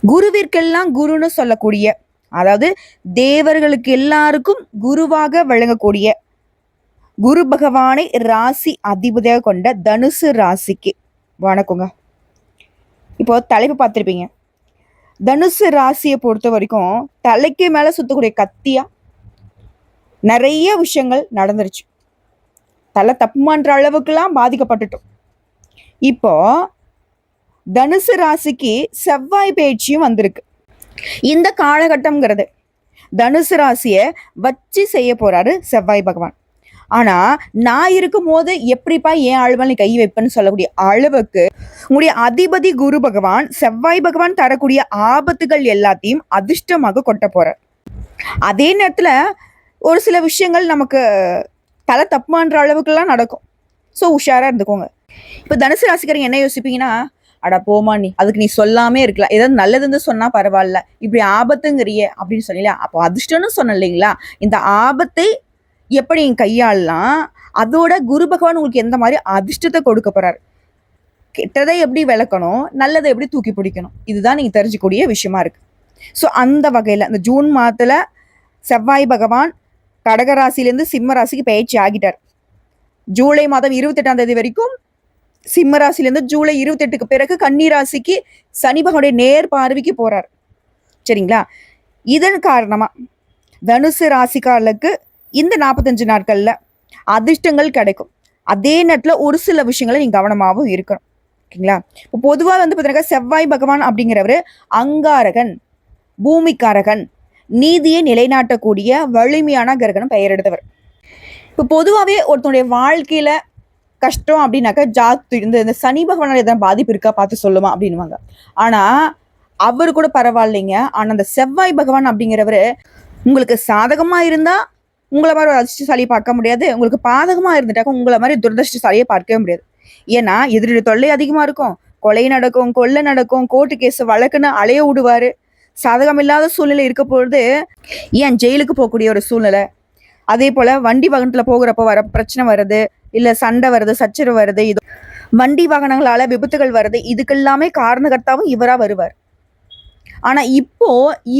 குருவிற்கெல்லாம் குருன்னு சொல்லக்கூடிய, அதாவது தேவர்களுக்கு எல்லாருக்கும் குருவாக விளங்கக்கூடிய குரு பகவானை ராசி அதிபதியாக கொண்ட தனுசு ராசிக்கு வணக்கங்க. இப்போ தலைப்பு பார்த்துருப்பீங்க. தனுசு ராசியை பொறுத்த வரைக்கும் தலைக்கு மேல சுத்தக்கூடிய கத்தியா நிறைய விஷயங்கள் நடந்துருச்சு. தலை தப்புமான்ற அளவுக்குலாம் பாதிக்கப்பட்டுட்டோம். இப்போ தனுசு ராசிக்கு செவ்வாய் பயிற்சியும் வந்திருக்கு. இந்த காலகட்டம்ங்கிறது தனுசு ராசியை வச்சு செய்ய போறாரு செவ்வாய் பகவான். ஆனா நான் இருக்கும் போது எப்படிப்பா ஏன் ஆளுமல் நீ கை வைப்பேன்னு சொல்லக்கூடிய அளவுக்கு உங்களுடைய அதிபதி குரு பகவான் செவ்வாய் பகவான் தரக்கூடிய ஆபத்துகள் எல்லாத்தையும் அதிர்ஷ்டமாக கொட்ட போறார். அதே நேரத்துல ஒரு சில விஷயங்கள் நமக்கு தலை தப்புமான்ற அளவுக்குலாம் நடக்கும். ஸோ உஷாரா இருந்துக்கோங்க. இப்போ தனுசு ராசிக்காரங்க என்ன யோசிப்பீங்கன்னா, அட போமா நீ அதுக்கு நீ சொல்லாமே இருக்கலாம், ஏதாவது நல்லதுன்னு சொன்னா பரவாயில்ல, இப்படி ஆபத்துங்கிறிய அப்படின்னு சொன்னீங்களா, அப்போ அதிர்ஷ்டம்னு சொன்ன இல்லைங்களா, இந்த ஆபத்தை எப்படி நீங்க கையாளலாம், அதோட குரு பகவான் உங்களுக்கு எந்த மாதிரி அதிர்ஷ்டத்தை கொடுக்க போறாரு, கெட்டதை எப்படி விளக்கணும், நல்லதை எப்படி தூக்கி பிடிக்கணும், இதுதான் நீங்க தெரிஞ்சுக்கூடிய விஷயமா இருக்கு. ஸோ அந்த வகையில இந்த ஜூன் மாதத்துல செவ்வாய் பகவான் கடகராசிலேருந்து சிம்ம ராசிக்கு பயிற்சி ஆகிட்டார். ஜூலை மாதம் 28ஆம் தேதி வரைக்கும் சிம்ம ராசிலேருந்து ஜூலை 28க்கு பிறகு கன்னி ராசிக்கு சனி பகவானுடைய நேர் பார்வைக்கு போறார். சரிங்களா? இதன் காரணமா தனுசு ராசிக்காரர்களுக்கு இந்த 45 நாட்கள்ல அதிர்ஷ்டங்கள் கிடைக்கும். அதே நேரத்துல ஒரு சில விஷயங்களை நீங்க கவனமாகவும் இருக்கணும். ஓகேங்களா? இப்போ பொதுவாக வந்து பார்த்தீங்கன்னா செவ்வாய் பகவான் அப்படிங்கிறவர் அங்காரகன், பூமிக்காரகன், நீதியை நிலைநாட்டக்கூடிய வலிமையான கிரகணம் பெயர் எடுத்தவர். இப்போ பொதுவாகவே ஒருத்தனுடைய வாழ்க்கையில கஷ்டம் அப்படின்னாக்கா ஜாத்து இந்த சனி பகவானால எதாவது பாதிப்பு இருக்கா பார்த்து சொல்லுமா அப்படின்வாங்க. ஆனா அவரு கூட பரவாயில்லைங்க. ஆனா அந்த செவ்வாய் பகவான் அப்படிங்கிறவரு உங்களுக்கு சாதகமா இருந்தா உங்களை மாதிரி ஒரு அதிர்ஷ்டசாலியை பார்க்க முடியாது, உங்களுக்கு பாதகமா இருந்துட்டாக்க உங்களை மாதிரி துரதிருஷ்டசாலியை பார்க்கவே முடியாது. ஏன்னா எதிரி தொல்லை அதிகமா இருக்கும், கொலை நடக்கும், கொள்ளை நடக்கும், கோர்ட்டு கேஸ் வழக்குன்னு அலைய விடுவாரு. சாதகம் இல்லாத சூழ்நிலை இருக்க பொழுது ஏன் ஜெயிலுக்கு போகக்கூடிய ஒரு சூழ்நிலை, அதே போல வண்டி வாகனத்துல போகிறப்போ வர பிரச்சனை வருது, இல்ல சண்டை வருது, சச்சரவு வருது, இது வண்டி வாகனங்களால விபத்துகள் வருது, இதுக்கெல்லாமே காரணகர்த்தாவும் இவரா வருவார். ஆனா இப்போ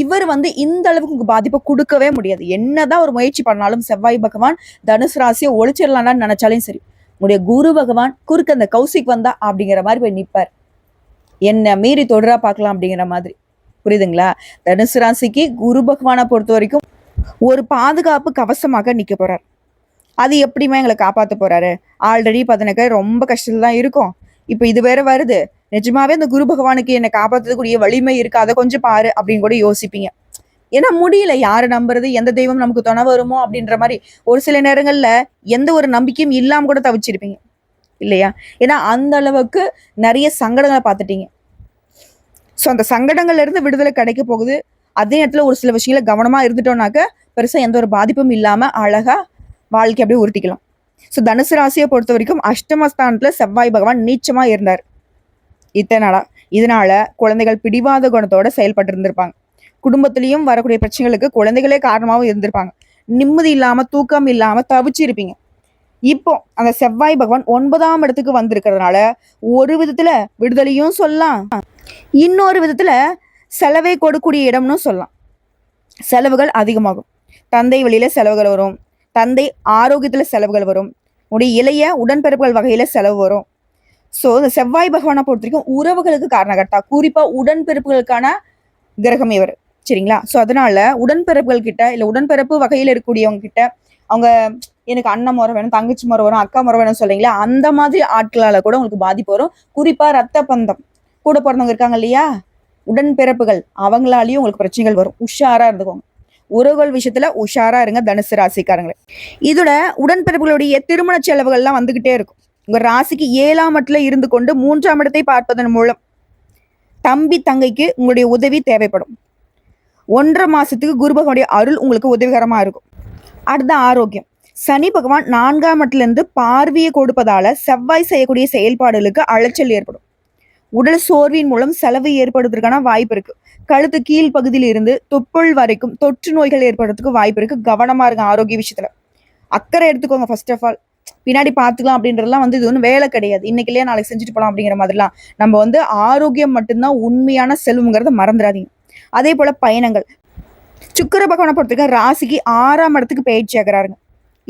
இவர் வந்து இந்த அளவுக்கு பாதிப்பை கொடுக்கவே முடியாது. என்னதான் ஒரு முயற்சி பண்ணாலும் செவ்வாய் பகவான் தனுசு ராசியை ஒழிச்சிடலான்னு நினைச்சாலும் சரி, உங்களுடைய குரு பகவான் குறுக்க அந்த கௌசிக் வந்தா அப்படிங்கிற மாதிரி போய் நிற்பார். என்ன மீறி தொடரா பார்க்கலாம் அப்படிங்கிற மாதிரி. புரியுதுங்களா? தனுசு ராசிக்கு குரு பகவானை பொறுத்த வரைக்கும் ஒரு பாதுகாப்பு கவசமாக நிக்க போறார். அது எப்படிமா எங்களை காப்பாற்ற போறாரு, ஆல்ரெடி பார்த்தனக்க ரொம்ப கஷ்டத்துல தான் இருக்கும், இப்போ இது வேற வருது, நிஜமாவே அந்த குரு பகவானுக்கு என்னை காப்பாற்றக்கூடிய வலிமை இருக்கு, அதை கொஞ்சம் பாரு அப்படின்னு கூட யோசிப்பீங்க. ஏன்னா முடியல, யாரை நம்புறது, எந்த தெய்வம் நமக்கு துணை வருமோ அப்படின்ற மாதிரி ஒரு சில நேரங்கள்ல எந்த ஒரு நம்பிக்கையும் இல்லாம கூட தவிச்சிருப்பீங்க இல்லையா? ஏன்னா அந்த அளவுக்கு நிறைய சங்கடங்களை பார்த்துட்டீங்க. ஸோ அந்த சங்கடங்கள்ல இருந்து விடுதலை கிடைக்க போகுது. அதே நேரத்துல ஒரு சில விஷயங்கள கவனமா இருந்துட்டோம்னாக்க பெருசா எந்த ஒரு பாதிப்பும் இல்லாம அழகா வாழ்க்கை அப்படியே உருட்டிக்கலாம். ஸோ தனுசு ராசியை பொறுத்த வரைக்கும் அஷ்டமஸ்தானத்துல செவ்வாய் பகவான் நீச்சமா இருந்தார் இத்தனை நாளா. இதனால குழந்தைகள் பிடிவாத குணத்தோட செயல்பட்டு இருந்திருப்பாங்க. குடும்பத்திலையும் வரக்கூடிய பிரச்சனைகளுக்கு குழந்தைகளே காரணமாகவும் இருந்திருப்பாங்க. நிம்மதி இல்லாம தூக்கம் இல்லாம தவிச்சு இருப்பீங்க. இப்போ அந்த செவ்வாய் பகவான் 9ஆம் இடத்துக்கு வந்திருக்கிறதுனால ஒரு விதத்துல விடுதலையும் சொல்லலாம், இன்னொரு விதத்துல செலவை கொடுக்கூடிய இடம்னு சொல்லலாம். செலவுகள் அதிகமாகும், தந்தை வழியில செலவுகள் வரும், தந்தை ஆரோக்கியத்துல செலவுகள் வரும், உடைய இளைய உடன்பிறப்புகள் வகையில செலவு வரும். ஸோ இந்த செவ்வாய் பகவானை பொறுத்த வரைக்கும் உறவுகளுக்கு காரணகர்த்தா, குறிப்பா உடன்பிறப்புகளுக்கான கிரகம் இவர். சரிங்களா? ஸோ அதனால உடன்பிறப்புகள் கிட்ட இல்ல உடன்பிறப்பு வகையில இருக்கக்கூடியவங்க கிட்ட அவங்க எனக்கு அண்ணன் முறை வேணும், தங்கச்சி முறை வரும், அக்கா முறை வேணும் சொல்றீங்களா, அந்த மாதிரி ஆட்களால கூட உங்களுக்கு பாதிப்பு வரும். குறிப்பா ரத்த பந்தம் கூட பிறந்தவங்க இருக்காங்க இல்லையா, உடன்பிறப்புகள், அவங்களாலையும் உங்களுக்கு பிரச்சனைகள் வரும். உஷாரா இருந்துக்கோங்க. உறவுகள் விஷயத்துல உஷாரா இருங்க தனுசு ராசிக்காரங்களே. இதோட உடன்பிறப்புகளுடைய திருமண செலவுகள்லாம் வந்துகிட்டே இருக்கும். உங்க ராசிக்கு 7ஆம் இடத்துல இருந்து கொண்டு 3ஆம் இடத்தை பார்ப்பதன் மூலம் தம்பி தங்கைக்கு உங்களுடைய உதவி தேவைப்படும். 1.5 மாசத்துக்கு குரு பகவானுடைய அருள் உங்களுக்கு உதவிகரமா இருக்கும். அடுத்த ஆரோக்கியம். சனி பகவான் 4ஆம் இடத்துல இருந்து பார்வையை கொடுப்பதால செவ்வாய் செய்யக்கூடிய செயல்பாடுகளுக்கு அலைச்சல் ஏற்படும். உடல் சோர்வின் மூலம் செலவு ஏற்படுவதற்கான வாய்ப்பு இருக்கு. கழுத்து கீழ் பகுதியில் இருந்து தொப்புள் வரைக்கும் தொற்று நோய்கள் ஏற்படுறதுக்கு வாய்ப்பு இருக்கு. கவனமா இருங்க ஆரோக்கிய விஷயத்துல. அக்கறை எடுத்துக்கோங்க. ஃபர்ஸ்ட் ஆஃப் ஆல் பின்னாடி பார்த்துக்கலாம் அப்படின்றதுலாம் வந்து இது ஒன்றும் வேலை கிடையாது. இன்னைக்கு இல்லையா நாளைக்கு செஞ்சுட்டு போலாம் அப்படிங்கிற மாதிரிலாம். நம்ம வந்து ஆரோக்கியம் மட்டும்தான் உண்மையான செல்வம்ங்கிறத மறந்துடாதீங்க. அதே போல பயணங்கள். சுக்கிர பகவானை பொறுத்தவரைக்கும் ராசிக்கு 6ஆம் இடத்துக்கு பயிற்சி ஆகிறாருங்க.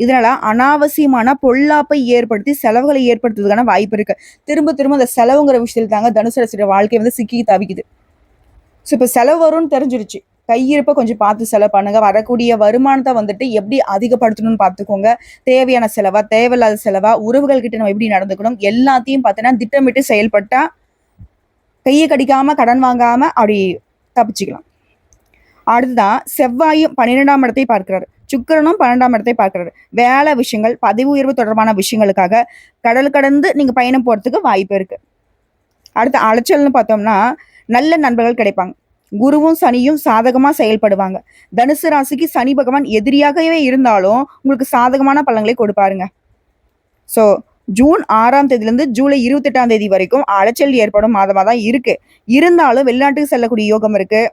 இதனால அனாவசியமான பொல்லாப்பை ஏற்படுத்தி செலவுகளை ஏற்படுத்துறதுக்கான வாய்ப்பு இருக்கு. திரும்ப திரும்ப அந்த செலவுங்கிற விஷயத்துல தாங்க தனுசு ராசியோட வாழ்க்கை வந்து சிக்கி தவிக்குது. ஸோ இப்போ செலவு வரும்னு தெரிஞ்சிருச்சு. கையிருப்ப கொஞ்சம் பார்த்து செலவு பண்ணுங்க. வரக்கூடிய வருமானத்தை வந்துட்டு எப்படி அதிகப்படுத்தணும்னு பார்த்துக்கோங்க. தேவையான செலவா, தேவையில்லாத செலவா, உறவுகள் கிட்ட நம்ம எப்படி நடந்துக்கணும், எல்லாத்தையும் பார்த்தீங்கன்னா திட்டமிட்டு செயல்பட்டா கையை கடிக்காம கடன் வாங்காம அப்படி தப்பிச்சுக்கலாம். அடுத்துதான் செவ்வாயும் 12ஆம் இடத்தை பார்க்கிறாரு. சுக்கிரனும் 12ஆம் இடத்தை பார்க்கிறாரு. வேலை விஷயங்கள், பதவி உயர்வு தொடர்பான விஷயங்களுக்காக கடல் கடந்து நீங்க பயணம் போறதுக்கு வாய்ப்பு இருக்கு. அடுத்து அலைச்சல்னு பார்த்தோம்னா நல்ல நண்பர்கள் கிடைப்பாங்க. குருவும் சனியும் சாதகமா செயல்படுவாங்க. தனுசு ராசிக்கு சனி பகவான் எதிரியாகவே இருந்தாலும் உங்களுக்கு சாதகமான பலன்களை கொடுப்பாருங்க. ஸோ ஜூன் 6ஆம் தேதியிலிருந்து ஜூலை 28ஆம் தேதி வரைக்கும் அலைச்சல் ஏற்படும் மாதமா தான் இருக்கு. இருந்தாலும் வெளிநாட்டுக்கு செல்லக்கூடிய யோகம் இருக்கு.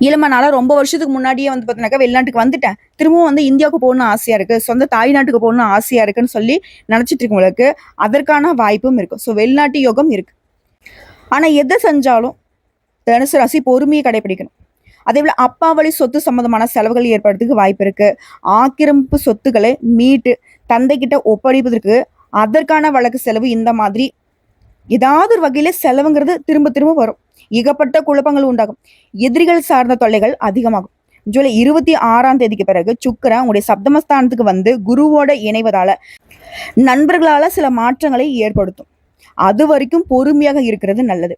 இளமனால ரொம்ப வருஷத்துக்கு முன்னாடியே வந்து பார்த்தீங்கன்னாக்கா வெளிநாட்டுக்கு வந்துட்டேன், திரும்பவும் வந்து இந்தியாவுக்கு போகணும்னு ஆசையா இருக்கு, சொந்த தாய் நாட்டுக்கு போகணும்னு ஆசையா இருக்குன்னு சொல்லி நினைச்சிட்டு இருக்கவங்களுக்கு அதற்கான வாய்ப்பும் இருக்கு. ஸோ வெளிநாட்டு யோகம் இருக்கு. ஆனா எதை செஞ்சாலும் தனுசு ராசி பொறுமையை கடைபிடிக்கணும். அதே போல அப்பா வழி சொத்து சம்பந்தமான செலவுகள் ஏற்படுறதுக்கு வாய்ப்பு இருக்கு. ஆக்கிரமிப்பு சொத்துக்களை மீட்டு தந்தை கிட்ட ஒப்படைப்பதற்கு அதற்கான வழக்கு செலவு, இந்த மாதிரி ஏதாவது ஒரு வகையில செலவுங்கிறது திரும்ப திரும்ப வரும். ஏகப்பட்ட குழப்பங்கள் உண்டாகும். எதிரிகள் சார்ந்த தொல்லைகள் அதிகமாகும். ஜூலை 26ஆம் தேதிக்கு பிறகு சுக்கிரன் உங்களுடைய சப்தமஸ்தானத்துக்கு வந்து குருவோட இணைவதால நண்பர்களால சில மாற்றங்களை ஏற்படுத்தும். அது வரைக்கும் பொறுமையாக இருக்கிறது நல்லது.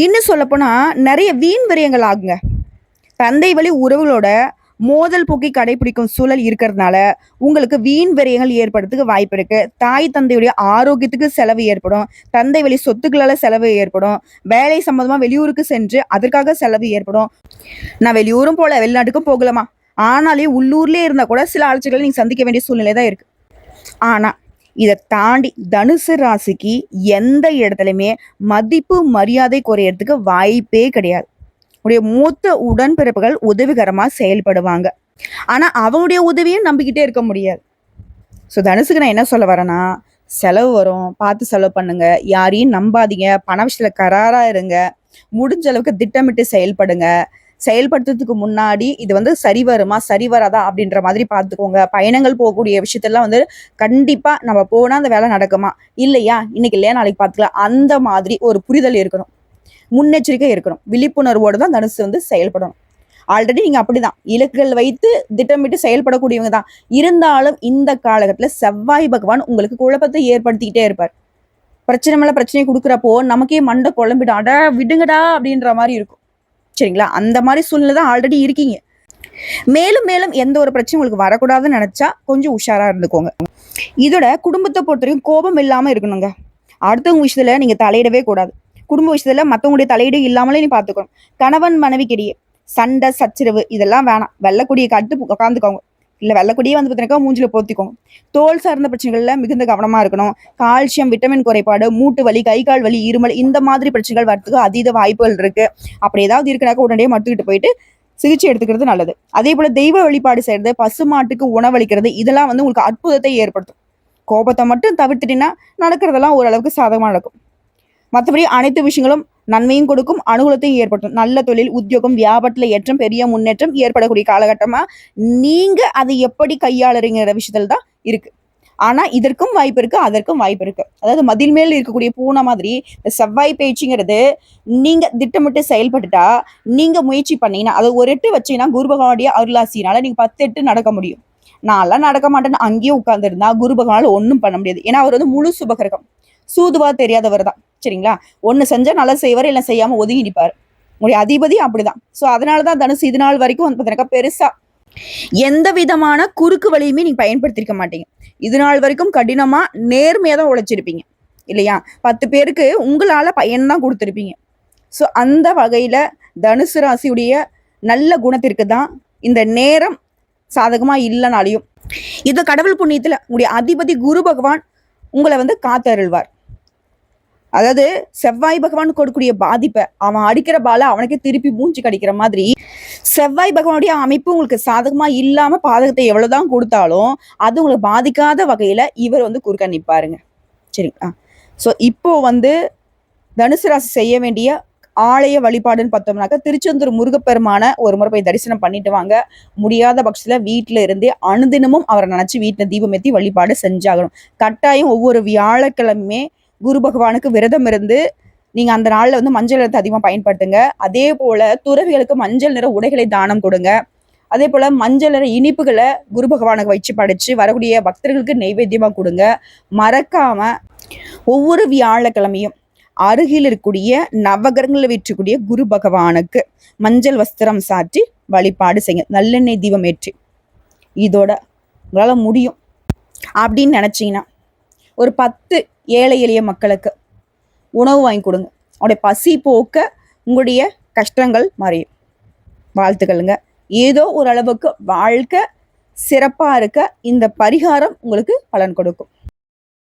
இன்னும் சொல்லப்போனா நிறைய வீண் விரயங்கள் ஆகுங்க. தந்தை வழி உறவுகளோட மோதல் போக்கை கடைபிடிக்கும் சூழல் இருக்கிறதுனால உங்களுக்கு வீண் விரயங்கள் ஏற்படுறதுக்கு வாய்ப்பு இருக்கு. தாய் தந்தையுடைய ஆரோக்கியத்துக்கு செலவு ஏற்படும். தந்தை வழி சொத்துக்களால செலவு ஏற்படும். வேலை சம்பந்தமா வெளியூருக்கு சென்று அதற்காக செலவு ஏற்படும். நான் வெளியூரும் போல, வெளிநாட்டுக்கும் போகலாமா, ஆனாலே உள்ளூர்லயே இருந்தா கூட சில அலைச்சல்களை நீங்க சந்திக்க வேண்டிய சூழ்நிலை தான் இருக்கு. ஆனா இதை தாண்டி தனுசு ராசிக்கு எந்த இடத்துலையுமே மதிப்பு மரியாதை குறையறதுக்கு வாய்ப்பே கிடையாது. உடைய மூத்த உடன்பிறப்புகள் உதவிகரமா செயல்படுவாங்க. ஆனா அவங்களுடைய உதவியும் நம்பிக்கிட்டே இருக்க முடியாது. ஸோ தனுசுக்கு நான் என்ன சொல்ல வரேன்னா, செலவு வரும், பார்த்து செலவு பண்ணுங்க. யாரையும் நம்பாதீங்க. பண விஷயத்துல கராரா இருங்க. முடிஞ்ச அளவுக்கு திட்டமிட்டு செயல்படுங்க. செயல்படுத்துறதுக்கு முன்னாடி இது வந்து சரி வருமா சரி வராதா அப்படின்ற மாதிரி பார்த்துக்கோங்க. பயணங்கள் போகக்கூடிய விஷயத்தெல்லாம் வந்து கண்டிப்பா நம்ம போனா அந்த வேலை நடக்குமா, இல்லையா இன்னைக்கு இல்லையா நாளைக்கு பார்த்துக்கலாம், அந்த மாதிரி ஒரு புரிதல் இருக்கணும். முன்னெச்சரிக்கை இருக்கணும். விழிப்புணர்வோடு தான் தனுசு வந்து செயல்படணும். ஆல்ரெடி நீங்க அப்படிதான் இலக்குகள் வைத்து திட்டமிட்டு செயல்படக்கூடியவங்க தான். இருந்தாலும் இந்த காலகட்டத்துல செவ்வாய் பகவான் உங்களுக்கு குழப்பத்தை ஏற்படுத்திக்கிட்டே இருப்பார். பிரச்சனை மேல பிரச்சனையை கொடுக்குறப்போ நமக்கே மண்டை குழம்பிடும். அட விடுங்கடா அப்படின்ற மாதிரி இருக்கும். சரிங்களா? அந்த மாதிரி சூழ்நிலை தான் ஆல்ரெடி இருக்கீங்க. மேலும் மேலும் எந்த ஒரு பிரச்சனையும் உங்களுக்கு வரக்கூடாதுன்னு நினைச்சா கொஞ்சம் உஷாரா இருந்துக்கோங்க. இதோட குடும்பத்தை பொறுத்தவரைக்கும் கோபம் இல்லாம இருக்கணுங்க. அடுத்தவங்க விஷயத்துல நீங்க தலையிடவே கூடாது. குடும்ப விஷயத்துல மற்றவங்களுடைய தலையீடு இல்லாமலே நீ பார்த்துக்கணும். கணவன் மனைவிக்கிடையே சண்டை சச்சரவு இதெல்லாம் வேணாம். வெள்ளக்கூடியை கட்டு உட்காந்துக்கோங்க. இல்லை வெள்ளக்கூடியே வந்து பார்த்தீங்கன்னா மூஞ்சில போத்திக்கோங்க. தோல் சார்ந்த பிரச்சனைகள்ல மிகுந்த கவனமா இருக்கணும். கால்சியம், விட்டமின் குறைபாடு, மூட்டு வலி, கை கால் வலி, இருமல், இந்த மாதிரி பிரச்சனைகள் வரத்துக்கு அதீத வாய்ப்புகள் இருக்கு. அப்படி ஏதாவது இருக்குனாக்க உடனே மருத்துவக்கிட்ட போயிட்டு சிகிச்சை எடுத்துக்கிறது நல்லது. அதே போல தெய்வ வழிபாடு செய்யறது, பசுமாட்டுக்கு உணவளிக்கிறது, இதெல்லாம் வந்து உங்களுக்கு அற்புதத்தை ஏற்படுத்தும். கோபத்தை மட்டும் தவிர்த்துட்டீங்கன்னா நடக்கிறதெல்லாம் ஓரளவுக்கு சாதகமா நடக்கும். மற்றபடி அனைத்து விஷயங்களும் நன்மையும் கொடுக்கும், அனுகூலத்தையும் ஏற்படுத்தும். நல்ல தொழில், உத்தியோகம், வியாபாரத்துல ஏற்றம், பெரிய முன்னேற்றம் ஏற்படக்கூடிய காலகட்டமா நீங்க அதை எப்படி கையாளுறீங்கிற விஷயத்துல தான் இருக்கு. ஆனா இதற்கும் வாய்ப்பு இருக்கு, அதற்கும் வாய்ப்பு இருக்கு. அதாவது மதில் மேல் இருக்கக்கூடிய பூனை மாதிரி செவ்வாய் பேச்சுங்கிறது நீங்க திட்டமிட்டு செயல்பட்டுட்டா, நீங்க முயற்சி பண்ணீங்கன்னா, அதை ஒரு எட்டு வச்சீங்கன்னா குரு பகவானுடைய அருளாசினால நீங்க 10 எட்டு நடக்க முடியும். நான்லாம் நடக்க மாட்டேன்னு அங்கேயே உட்கார்ந்துருந்தா குரு பகவானால ஒன்றும் பண்ண முடியாது. ஏன்னா அவர் வந்து முழு சுபகிரகம், சூதுவா தெரியாதவர் தான். சரிங்களா? ஒண்ணு செஞ்சா நல்லா செய்வார், இல்லை செய்யாம ஒதுங்கி நிற்பாரு. உங்களுடைய அதிபதி அப்படிதான். ஸோ அதனாலதான் தனுசு இது நாள் வரைக்கும் வந்து பார்த்தீங்கன்னா பெருசா எந்த விதமான குறுக்கு வழியுமே நீங்க பயன்படுத்திருக்க மாட்டீங்க. இது நாள் வரைக்கும் கடினமா நேர்மையா தான் உழைச்சிருப்பீங்க இல்லையா? 10 பேருக்கு உங்களால பயன் தான் கொடுத்துருப்பீங்க. ஸோ அந்த வகையில தனுசு ராசியுடைய நல்ல குணத்திற்கு தான் இந்த நேரம் சாதகமா இல்லைனாலையும் இது கடவுள் புண்ணியத்துல உங்களுடைய அதிபதி குரு பகவான் உங்களை வந்து காத்தருள்வார். அதாவது செவ்வாய் பகவான் கொடுக்கக்கூடிய பாதிப்பை அவன் அடிக்கிற பால அவனுக்கே திருப்பி மூஞ்சி கடிக்கிற மாதிரி செவ்வாய் பகவானுடைய அமைப்பு உங்களுக்கு சாதகமா இல்லாம பாதகத்தை எவ்வளவுதான் கொடுத்தாலும் அது உங்களுக்கு பாதிக்காத வகையில இவர் வந்து குறுக்க நிற்பாருங்க. சரிங்களா? ஸோ இப்போ வந்து தனுசு ராசி செய்ய வேண்டிய ஆலய வழிபாடுன்னு பார்த்தோம்னாக்கா திருச்செந்தூர் முருகப்பெருமான ஒரு முறை போய் தரிசனம் பண்ணிட்டு வாங்க. முடியாத பட்சத்தில் வீட்டில் இருந்தே அனுதினமும் அவரை நினச்சி வீட்டில் தீபம் ஏற்றி வழிபாடு செஞ்சாகணும். கட்டாயம் ஒவ்வொரு வியாழக்கிழமையுமே குரு பகவானுக்கு விரதம் இருந்து நீங்கள் அந்த நாளில் வந்து மஞ்சள் நிறத்தை அதிகமாக பயன்படுத்துங்க. அதே போல் துறவிகளுக்கு மஞ்சள் நிற உடைகளை தானம் கொடுங்க. அதே போல் மஞ்சள் நிற இனிப்புகளை குரு பகவானுக்கு வச்சு படைச்சு வரக்கூடிய பக்தர்களுக்கு நெய்வேத்தியமாக கொடுங்க. மறக்காம ஒவ்வொரு வியாழக்கிழமையும் அருகில் இருக்கக்கூடிய நவகிரகங்களில் வீற்றக்கூடிய குரு பகவானுக்கு மஞ்சள் வஸ்திரம் சாற்றி வழிபாடு செய்யுங்க. நல்லெண்ணெய் தீபம் ஏற்றி. இதோட உங்களால் முடியும் அப்படின்னு நினச்சிங்கன்னா ஒரு 10 ஏழை எளிய மக்களுக்கு உணவு வாங்கி கொடுங்க. அவருடைய பசி போக்க உங்களுடைய கஷ்டங்கள் மறையும். வாழ்த்துக்களுங்க. ஏதோ ஒரு அளவுக்கு வாழ்க்கை சிறப்பாக இருக்க இந்த பரிகாரம் உங்களுக்கு பலன் கொடுக்கும்.